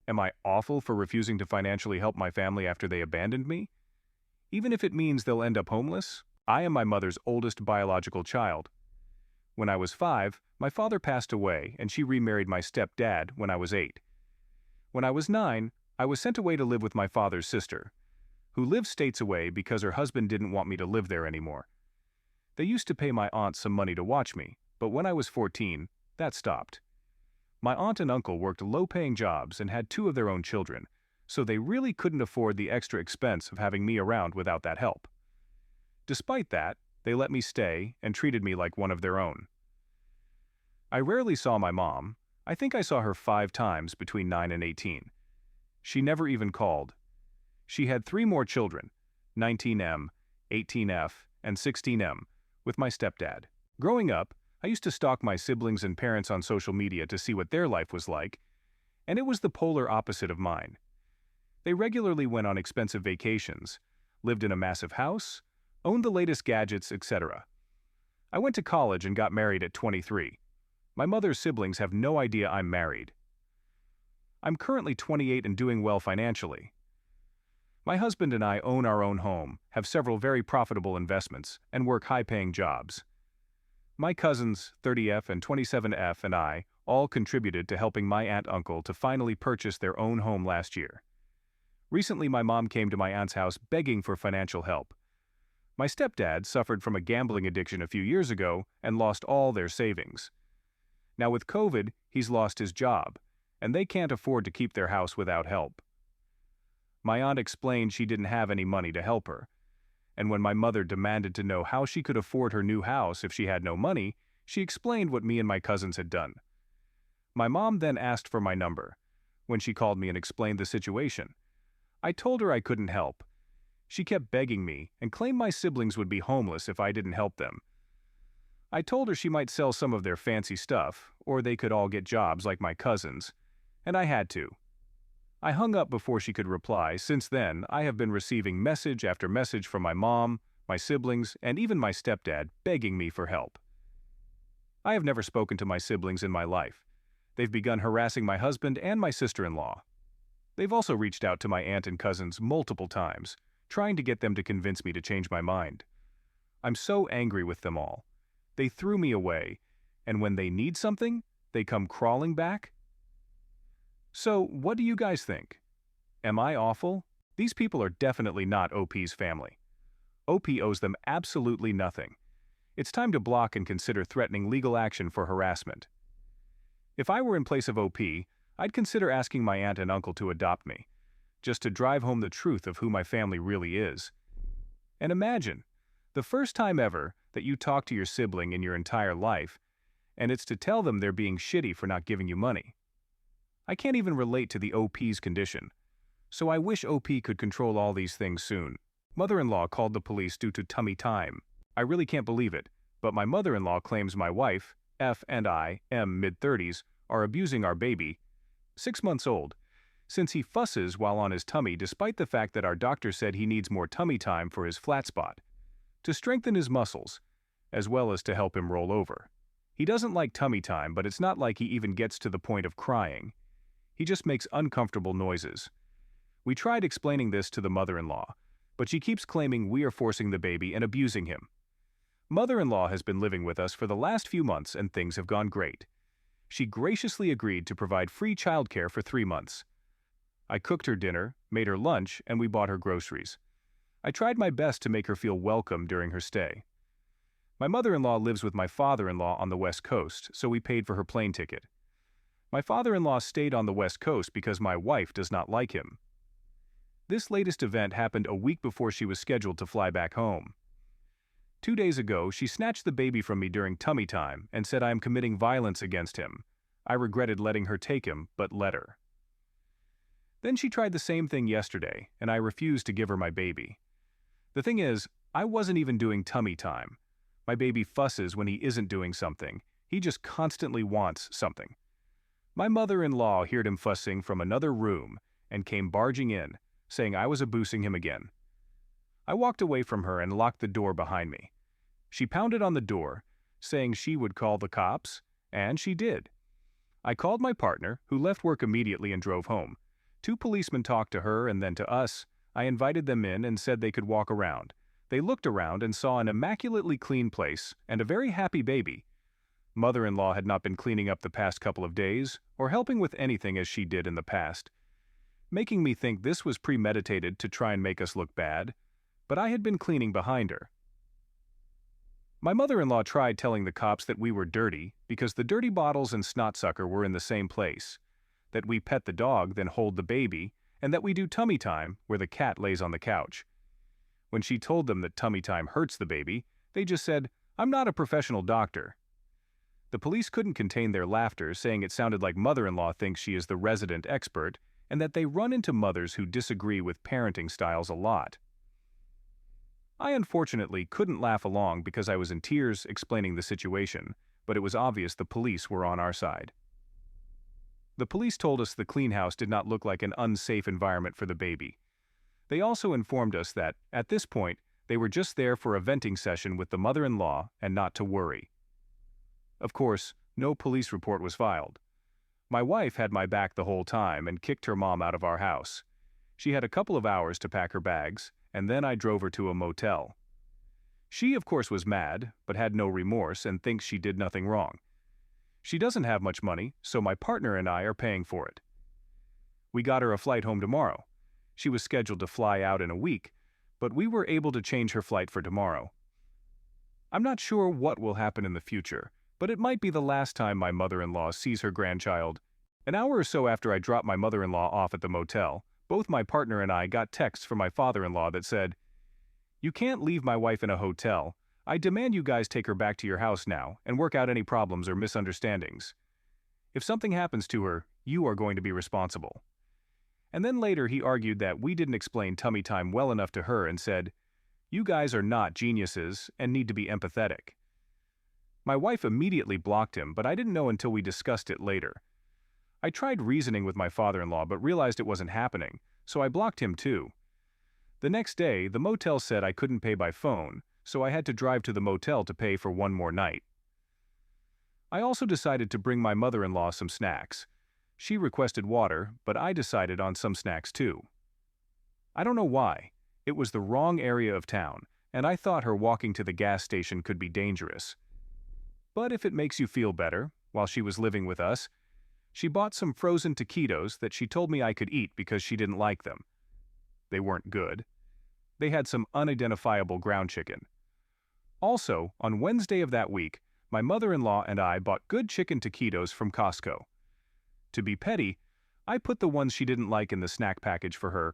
Am I awful for refusing to financially help my family after they abandoned me? Even if it means they'll end up homeless? I am my mother's oldest biological child. When I was 5, my father passed away and she remarried my stepdad when I was 8. When I was 9, I was sent away to live with my father's sister, who lived states away because her husband didn't want me to live there anymore. They used to pay my aunt some money to watch me, but when I was 14, that stopped. My aunt and uncle worked low-paying jobs and had 2 of their own children, so they really couldn't afford the extra expense of having me around without that help. Despite that, they let me stay and treated me like one of their own. I rarely saw my mom. I think I saw her 5 times between 9 and 18. She never even called. She had 3 more children, 19M, 18F, and 16M, with my stepdad. Growing up, I used to stalk my siblings and parents on social media to see what their life was like, and it was the polar opposite of mine. They regularly went on expensive vacations, lived in a massive house, owned the latest gadgets, etc. I went to college and got married at 23. My mother's siblings have no idea I'm married. I'm currently 28 and doing well financially. My husband and I own our own home, have several very profitable investments, and work high-paying jobs. My cousins, 30F and 27F, and I all contributed to helping my aunt-uncle to finally purchase their own home last year. Recently, my mom came to my aunt's house begging for financial help. My stepdad suffered from a gambling addiction a few years ago and lost all their savings. Now with COVID, he's lost his job, and they can't afford to keep their house without help. My aunt explained she didn't have any money to help her, and when my mother demanded to know how she could afford her new house if she had no money, she explained what me and my cousins had done. My mom then asked for my number. When she called me and explained the situation, I told her I couldn't help. She kept begging me and claimed my siblings would be homeless if I didn't help them. I told her she might sell some of their fancy stuff, or they could all get jobs like my cousins, and I had to. I hung up before she could reply. Since then, I have been receiving message after message from my mom, my siblings, and even my stepdad begging me for help. I have never spoken to my siblings in my life. They've begun harassing my husband and my sister-in-law. They've also reached out to my aunt and cousins multiple times, trying to get them to convince me to change my mind. I'm so angry with them all. They threw me away, and when they need something, they come crawling back? So, what do you guys think? Am I awful? These people are definitely not OP's family. OP owes them absolutely nothing. It's time to block and consider threatening legal action for harassment. If I were in place of OP, I'd consider asking my aunt and uncle to adopt me, just to drive home the truth of who my family really is. And imagine, the first time ever that you talk to your sibling in your entire life, and it's to tell them they're being shitty for not giving you money. I can't even relate to the OP's condition, so I wish OP could control all these things soon. Mother-in-law called the police due to tummy time. I really can't believe it, but my mother-in-law claims my wife, F, and I, M, mid-30s, are abusing our baby, 6 months old, since he fusses while on his tummy despite the fact that our doctor said he needs more tummy time for his flat spot, to strengthen his muscles, as well as to help him roll over. He doesn't like tummy time, but it's not like he even gets to the point of crying. He just makes uncomfortable noises. We tried explaining this to the mother-in-law, but she keeps claiming we are forcing the baby and abusing him. Mother-in-law has been living with us for the last few months and things have gone great. She graciously agreed to provide free childcare for 3 months. I cooked her dinner, made her lunch, and we bought her groceries. I tried my best to make her feel welcome during her stay. My mother-in-law lives with my father-in-law on the West Coast, so we paid for her plane ticket. My father-in-law stayed on the West Coast because my wife does not like him. This latest event happened a week before she was scheduled to fly back home. 2 days ago, she snatched the baby from me during tummy time and said I am committing violence against him. I regretted letting her take him, but let her. Then she tried the same thing yesterday, and I refused to give her my baby. The thing is, I wasn't even doing tummy time. My baby fusses when he isn't doing something. He just constantly wants something. My mother-in-law heard him fussing from another room and came barging in, saying I was abusing him again. I walked away from her and locked the door behind me. She pounded on the door, saying she would call the cops, and she did. I called my partner, who left work immediately and drove home. Two policemen talked to her and then to us. I invited them in and said they could walk around. They looked around and saw an immaculately clean place and a very happy baby. Mother-in-law had not been cleaning up the past couple of days or helping with anything as she did in the past, making me think this was premeditated to try and make us look bad, but I had been cleaning behind her. My mother-in-law tried telling the cops that we were dirty because the dirty bottles and snotsucker were in the same place, that we pet the dog then hold the baby, and that we do tummy time where the cat lays on the couch. When she told them that tummy time hurts the baby, they just said, "I'm not a professional doctor." The police couldn't contain their laughter, saying it sounded like mother-in-law thinks she is the resident expert and that they run into mothers who disagree with parenting styles a lot. I unfortunately couldn't laugh along because I was in tears explaining the situation, but it was obvious the police were on our side. The police told us the clean house did not look like an unsafe environment for the baby. They also informed us that, at this point, they were just there for a venting session with the mother-in-law and not to worry. Of course, no police report was filed. My wife had my back the whole time and kicked her mom out of our house. She had a couple of hours to pack her bags, and then I drove her to a motel. She, of course, was mad, but had no remorse and thinks she did nothing wrong. She doesn't have much money, so my partner and I are paying for it. We got her a flight home tomorrow. She was scheduled to fly out in a week, but we were able to change her flight for tomorrow. I'm not sure what will happen in the future, but it might be the last time my mother-in-law sees her grandchild. An hour or so after I dropped my mother-in-law off at the motel, both my partner and I got texts from my father-in-law that said, "You can't leave my wife in a hotel. I demand you guys take her back to your house now and work out any problems or misunderstandings. If something happens to her, you are going to be responsible." And then later he argued that we didn't explain tummy time well enough to her and said, "You guys are not geniuses and need to be empathetic." My wife immediately blocked him, but I didn't know until we discussed it later. I tried reasoning with my father-in-law but realized it wasn't happening, so I blocked him too. The next day, the motel said I couldn't pay by phone, so I had to drive to the motel to pay for one more night. I also decided to bring my mother-in-law some snacks. She requested water, but I decided on some snacks too. I don't know why. It was the wrong area of town, and I thought her walking to the gas station could be dangerous. But if it makes you feel better, while she was living with us, she bought some frozen taquitos that she told me I could eat because she didn't like them. They weren't good. They had some unidentifiable ground chicken. Also, on Wednesday of that week, my mother-in-law and I bought good chicken taquitos from Costco. To be petty, I put the ones she didn't like in the snack package for her.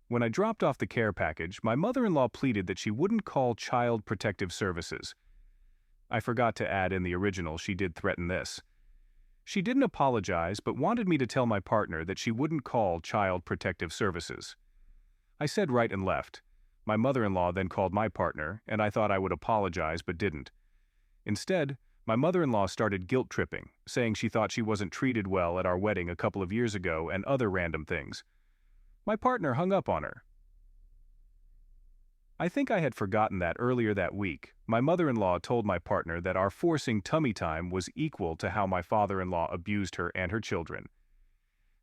When I dropped off the care package, my mother-in-law pleaded that she wouldn't call Child Protective Services. I forgot to add in the original she did threaten this. She didn't apologize but wanted me to tell my partner that she wouldn't call Child Protective Services. I said right and left. My mother-in-law then called my partner, and I thought I would apologize but didn't. Instead, my mother-in-law started guilt-tripping, saying she thought she wasn't treated well at our wedding a couple of years ago and other random things. My partner hung up on her. I think I had forgotten that earlier that week, my mother-in-law told my partner that our forcing tummy time was equal to how my father-in-law abused her and her children.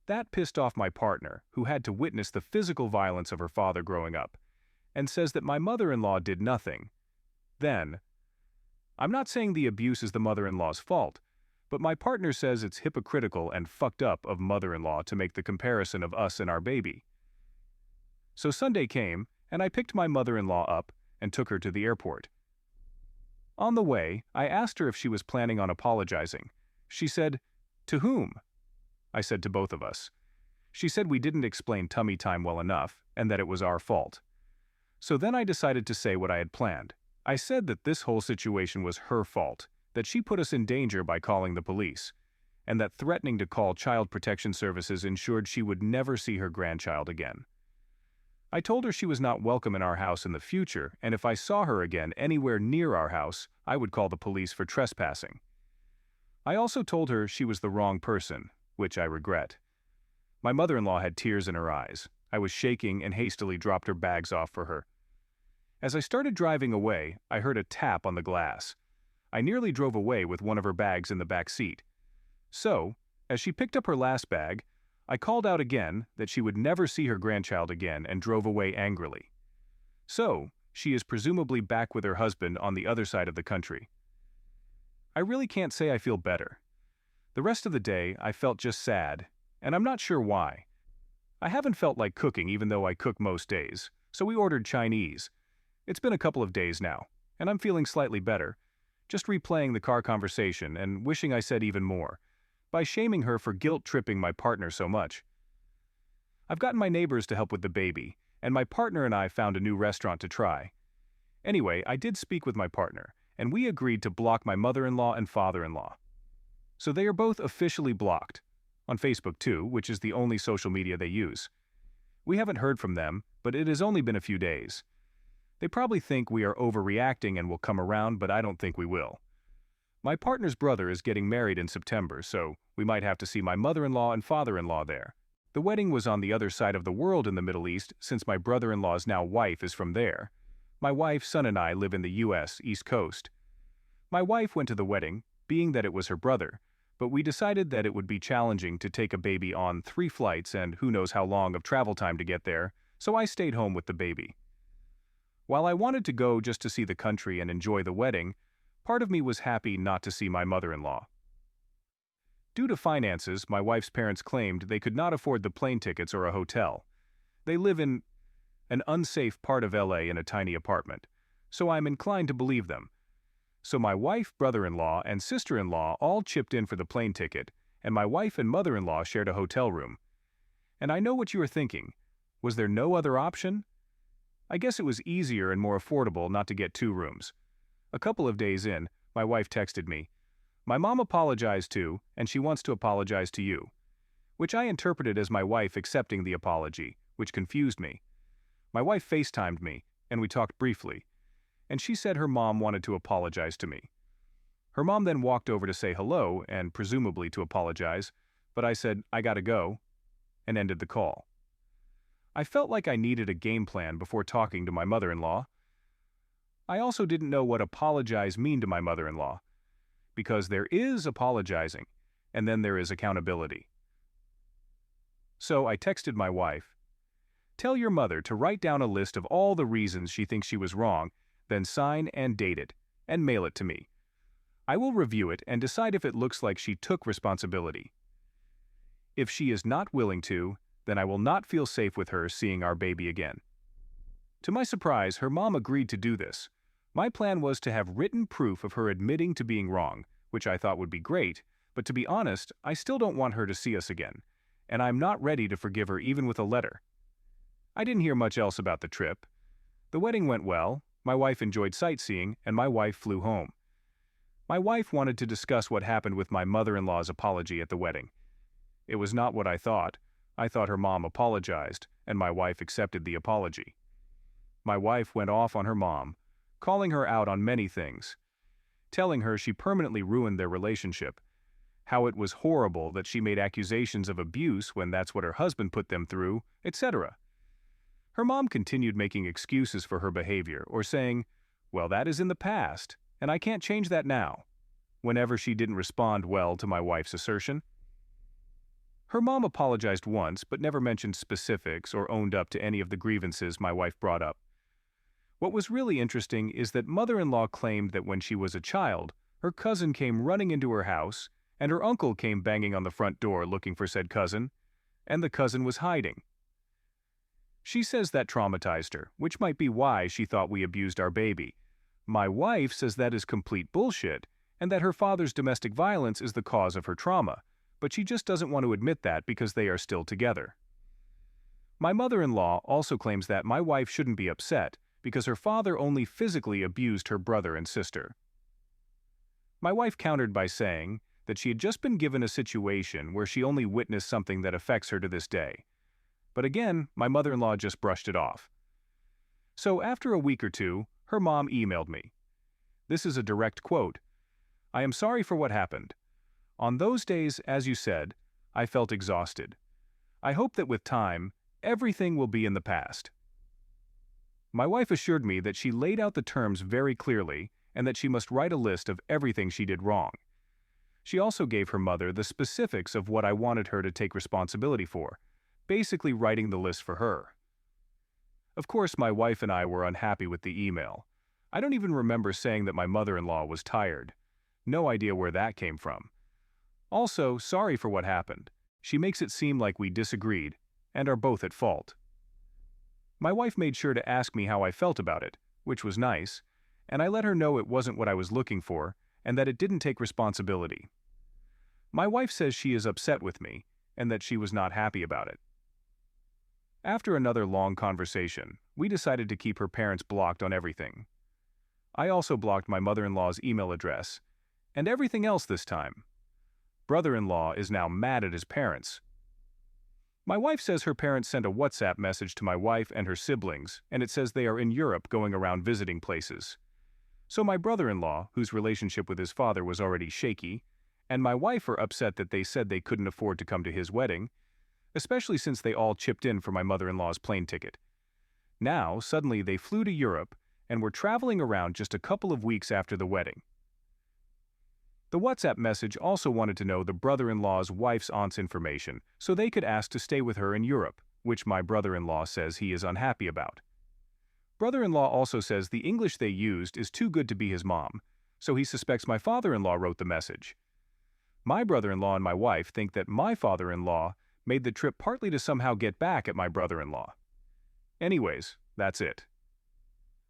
That pissed off my partner, who had to witness the physical violence of her father growing up, and says that my mother-in-law did nothing. Then, I'm not saying the abuse is the mother-in-law's fault, but my partner says it's hypocritical and fucked up of mother-in-law to make the comparison of us and our baby. So Sunday came, and I picked my mother-in-law up and took her to the airport. On the way, I asked her if she was planning on apologizing. She said, "To whom?" I said to both of us. She said we didn't explain tummy time well enough and that it was our fault. So then I decided to say what I had planned. I said that this whole situation was her fault, that she put us in danger by calling the police, and that threatening to call Child Protection Services ensured she would never see her grandchild again. I told her she was not welcome in our house in the future, and if I saw her again anywhere near our house, I would call the police for trespassing. I also told her she was the wrong person, which I regret. My mother-in-law had tears in her eyes. I was shaking and hastily dropped her bags off for her. As I started driving away, I heard a tap on the glass. I nearly drove away with one of her bags in the back seat. So, as she picked up her last bag, I called out again that she would never see her grandchild again and drove away angrily. So, she is presumably back with her husband on the other side of the country. I really can't say I feel better. The rest of the day, I felt just sad, and I'm not sure why. I haven't felt like cooking even though I cook most days, so we ordered Chinese. It's been a couple of days now, and I'm feeling slightly better, just replaying the car conversation and wishing I said even more, by shaming her for guilt-tripping my partner so much. I've gotten my neighbors to help with the baby, and my partner and I found a new restaurant to try. Anyway, I did speak with my partner, and we agreed to block my mother-in-law and father-in-law. So they are both officially blocked, on Facebook too, which is the only social media they use. We haven't heard from them, but it has only been a few days. They probably think we are overreacting and will come around, but I don't think we will. My partner's brother is getting married in September, so we might have to see my mother-in-law and father-in-law there. The wedding was on the other side of the world in the Middle East, since my brother-in-law's now wife is from there. My wife, son, and I live in the U.S. East Coast. My wife went to the wedding, being that it was her brother, but we decided that it would be challenging to take a baby on 3 flights and who knows how long of travel time to get there, so I stayed home with the baby. While I wanted to go just to see the country and enjoy the wedding, part of me was happy not to see my mother-in-law. Due to finances, my wife's parents claimed they could not afford the plane tickets or a hotel. They live in an unsafe part of LA in a tiny apartment, so I'm inclined to believe them. So my wife, brother-in-law, and sister-in-law all chipped in for the plane ticket, and my wife and mother-in-law shared a hotel room. And I know what you are thinking. Was there no other option? I guess it was easier and more affordable not to get 2 rooms. A couple of days in, my wife texted me, "My mom apologized too, and she wants to apologize to you," which I interpreted as my wife accepting the apology, which confused me. My wife FaceTimed me, and we talked briefly, and she said her mom wanted to apologize to me. Her mom then walked over to say hello and presumably to apologize, but I said, "I gotta go," and ended the call. I felt like I needed a game plan before talking to my mother-in-law. I also didn't know what apologize mean to my mother-in-law, because there is apologizing, and then there is accountability. So I texted my wife, "Tell your mother to write down a list of all the reasons she thinks she was wrong, then sign and date it, and mail it to me. I will review it and decide if it looks like she took responsibility. If she is not willing to, then I will not feel safe with her seeing our baby again." To my surprise, her mom agreed to do this. My plan was to have written proof of her admitting to being wrong, which I thought would be great, but to be honest, I still don't want her to see us again, and I'm not ready to forgive her even with a letter. I didn't hear much else about the trip. The wedding went well, my wife enjoyed sightseeing, and my wife flew home. My wife wanted to discuss what happened with my mother-in-law's apology at the wedding. It was not what I thought. I thought her mom apologized, and my wife accepted the apology. My wife went off on her mom, calling her out on many things, telling her she permanently ruined their relationship, how it was horrible that she made accusations of abuse when that's what her husband put them through, etc. Her mom continued making excuses for her behavior or saying, "Well, that is in the past, and I can't change that now," whenever she didn't respond well to my wife's assertion. Her mom apologized once but never mentioned specifics or owned up to any of the grievances my wife brought up. What was really interesting is that mother-in-law claimed that when she was a child, her cousin came running into her house, and her uncle came banging on the front door looking for said cousin, and the cousin was hiding. She says that traumatized her, which might be why she thought we abused our baby. My wife says that is complete bullshit, and that her father's domestic violence is the cause of her trauma, but she just doesn't want to admit that because they are still together. My mother-in-law also claims that my wife shouldn't be upset because her father only physically abused her brother and sister. My wife countered by saying that she had just been given a situation where she only witnessed something that affects her to this day. But again, my mother-in-law just brushed it off. So after a week or two, her mom emailed me. This is a direct quote. "I am sorry for what happened. On those days, as you said, I felt exhausted. I hope that with time, everything will be in the past." My wife assured me that she laid out the terms very clearly and that she must write a list of everything she did wrong. She also gave her mother the specifics of what I wanted her to take responsibility for, basically writing the list for her. Of course, my wife and I were unhappy with the email. I don't even remember saying that my mother-in-law was tired. No idea where that came from. Also, sorry for what happened. She makes it seem like we disagreed and are both at fault. My wife made sure to ask me how I felt about it, which was nice, and I let her know it wasn't what I was looking for and that it didn't take responsibility. My wife says she is upset with me and that she was not happy about it. After another long conversation, we decided to keep her parents blocked on everything. I also blocked my mother-in-law's email address, and everything else this time. Brother-in-law is now mad at his parents. My wife says her parents sent a WhatsApp message to my wife and her siblings, and it says they are in Europe going around visiting places. So my brother-in-law, whose relationship with his father was already shaky, and my wife are upset that they said they couldn't afford to come to his wedding, especially since they all chipped in for my mother-in-law's plane ticket. Now, suddenly they flew to Europe and were traveling around just a couple of weeks after the wedding. The WhatsApp message also wanted to know the brother-in-law's wife's aunt's information so they could ask to stay with her in Europe, which my brother-in-law says he is unhappy about. Brother-in-law also says the English they used is too good to be his mom, so he suspects my father-in-law wrote the message. My brother-in-law and my wife think that my father-in-law made the trip partly to somehow get back at my brother-in-law. Anyways, that's it.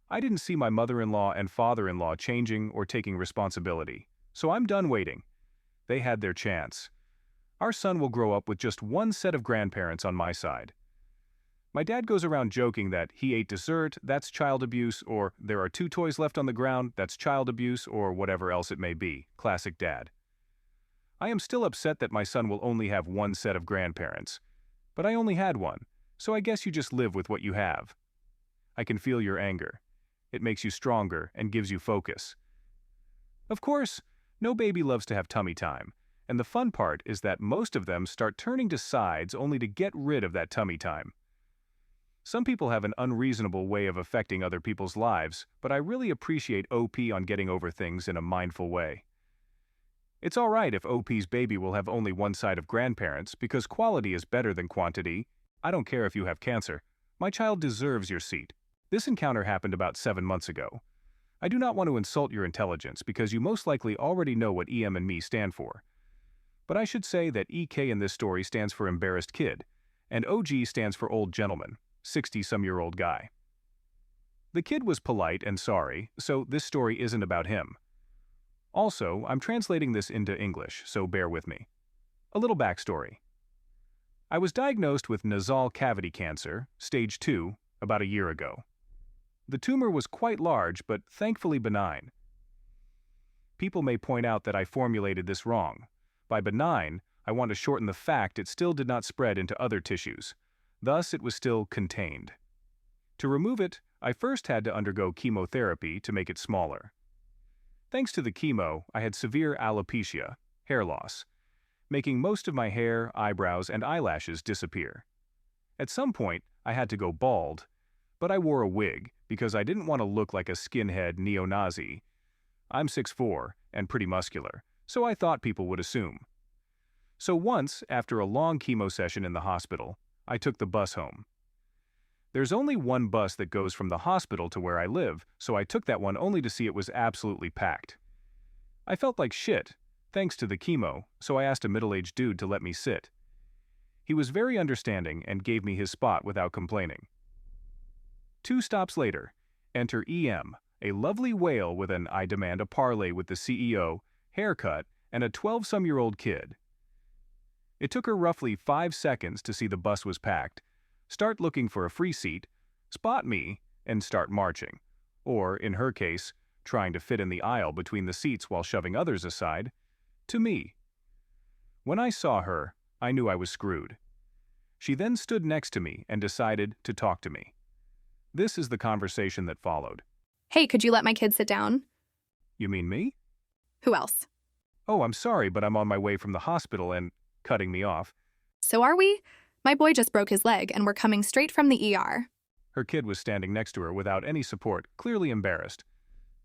I didn't see my mother-in-law and father-in-law changing or taking responsibility, so I'm done waiting. They had their chance. Our son will grow up with just one set of grandparents on my side. My dad goes around joking that he ate dessert, that's child abuse, or there are 2 toys left on the ground, that's child abuse, or whatever else it may be. Classic dad. I am still upset that my son will only have one set of grandparents. But I only had one, so I guess you just live with what you have. I can feel your anger. It makes you stronger and gives you focus. Of course, no baby loves to have tummy time, and the fun part is that most of them start turning to sides only to get rid of that tummy time. Some people have an unreasonable way of affecting other people's lives, but I really appreciate OP on getting over things in a mindful way. It's alright if OP's baby will have only one side of grandparents because quality is better than quantity. I don't care if you have cancer. My child deserves your seat. This encounter happened about 7 months ago. I do not want to insult your intelligence because you most likely already know what EM and me stand for. But I should say that EK in this story stands for embarrassed kid, and OG stands for old gentleman, 60-some-year-old guy. The kid was polite and sorry, so this story isn't about him. Also, I'm translating this into English, so bear with me. A little backstory. I was diagnosed with nasal cavity cancer, stage 2, about a year ago. The tumor was quite large, but thankfully benign. People may point out that I formulated this wrong. By benign, I want to shorten the fact it still did not spread into other tissues. Thus, it was still contained. To remove it, I first had to undergo chemotherapy to make it smaller. Thanks to the chemo, I had severe alopecia, hair loss, making most of my hair, eyebrows, and eyelashes disappear. At some point, I had to go bald, but I wore a wig because I didn't want to look like a skinhead neo-Nazi. I'm 6'4" and pretty muscular, so I thought people would assume. So once, after a long chemo session in the hospital, I took the bus home. There's only one bus that goes from the hospital to where I live, so I took that one only to see it was absolutely packed. I felt like shit, thanks to the chemo, so I asked a middle-aged dude to let me sit. He was very understanding and gave me his spot without complaining. 2 stops later, enter EM, a lovely whale with an I demand a parlay with the CEO, haircut, and a 12-some-year-old kid. It took her roughly 5 seconds to see the bus was packed, start looking for a free seat, spot me, and start marching. Or, in her case, trying to fit in the aisle between the seats while shoving others aside, to me. When I saw her, I knew I was screwed. She then stood next to me and decided to talk to me. This is the conversation that followed. Hey, could you let my kid sit down? You mean me? Who else? Oh, I'm sorry, but I'm on my way from the hospital and cutting me off. So are we? My boy just broke his leg and we're coming straight from the ER. Her kid was standing next to her without any support, clearly embarrassed.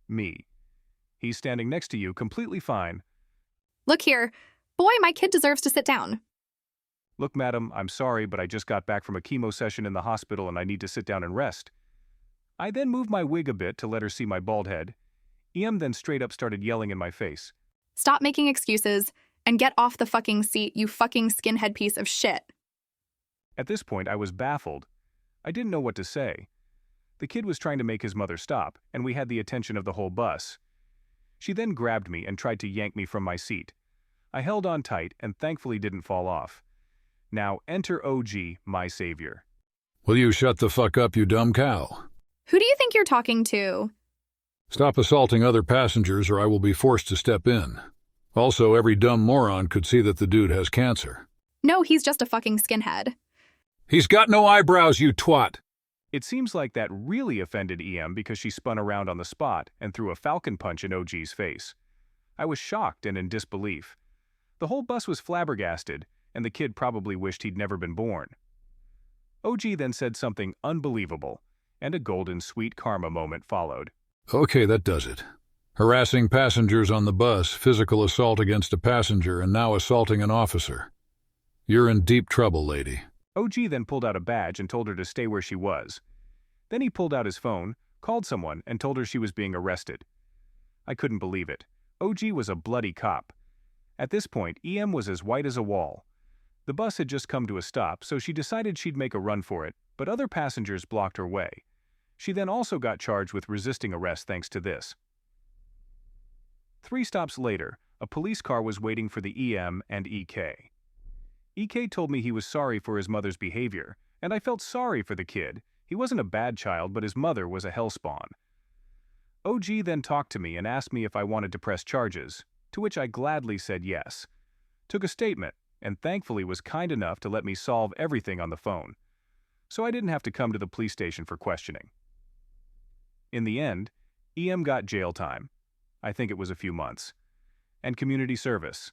Me. He's standing next to you, completely fine. Look here. Boy, my kid deserves to sit down. Look, madam, I'm sorry, but I just got back from a chemo session in the hospital and I need to sit down and rest. I then moved my wig a bit to let her see my bald head. EM then straight up started yelling in my face. Stop making excuses and get off the fucking seat, you fucking skinhead piece of shit. At this point, I was baffled. I didn't know what to say. The kid was trying to make his mother stop, and we had the attention of the whole bus. She then grabbed me and tried to yank me from my seat. I held on tight and thankfully didn't fall off. Now enter OG, my savior. Will you shut the fuck up, you dumb cow? Who do you think you're talking to? Stop assaulting other passengers or I will be forced to step in. Also, every dumb moron could see that the dude has cancer. No, he's just a fucking skinhead. He's got no eyebrows, you twat. It seems like that really offended EM because she spun around on the spot and threw a falcon punch in OG's face. I was shocked and in disbelief. The whole bus was flabbergasted, and the kid probably wished he'd never been born. OG then said something unbelievable, and a golden sweet karma moment followed. Okay, that does it. Harassing passengers on the bus, physical assault against a passenger, and now assaulting an officer. You're in deep trouble, lady. OG then pulled out a badge and told her to stay where she was. Then he pulled out his phone, called someone, and told her she was being arrested. I couldn't believe it. OG was a bloody cop. At this point, EM was as white as a wall. The bus had just come to a stop, so she decided she'd make a run for it, but other passengers blocked her way. She then also got charged with resisting arrest thanks to this. 3 stops later, a police car was waiting for the EM and EK. EK told me he was sorry for his mother's behavior, and I felt sorry for the kid. He wasn't a bad child, but his mother was a hellspawn. OG then talked to me and asked me if I wanted to press charges, to which I gladly said yes. Took a statement, and thankfully was kind enough to let me solve everything on the phone, so I didn't have to come to the police station for questioning. In the end, EM got jail time. I think it was a few months. And community service.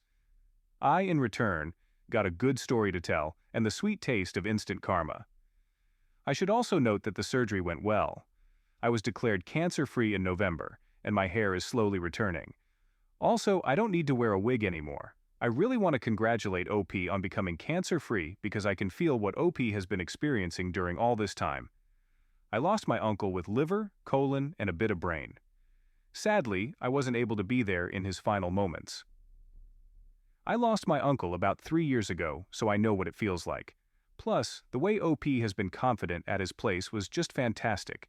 I, in return, got a good story to tell and the sweet taste of instant karma. I should also note that the surgery went well. I was declared cancer-free in November, and my hair is slowly returning. Also, I don't need to wear a wig anymore. I really want to congratulate OP on becoming cancer-free because I can feel what OP has been experiencing during all this time. I lost my uncle with liver, colon, and a bit of brain. Sadly, I wasn't able to be there in his final moments. I lost my uncle about 3 years ago, so I know what it feels like. Plus, the way OP has been confident at his place was just fantastic.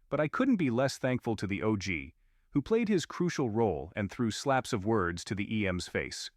But I couldn't be less thankful to the OG, who played his crucial role and threw slaps of words to the EM's face.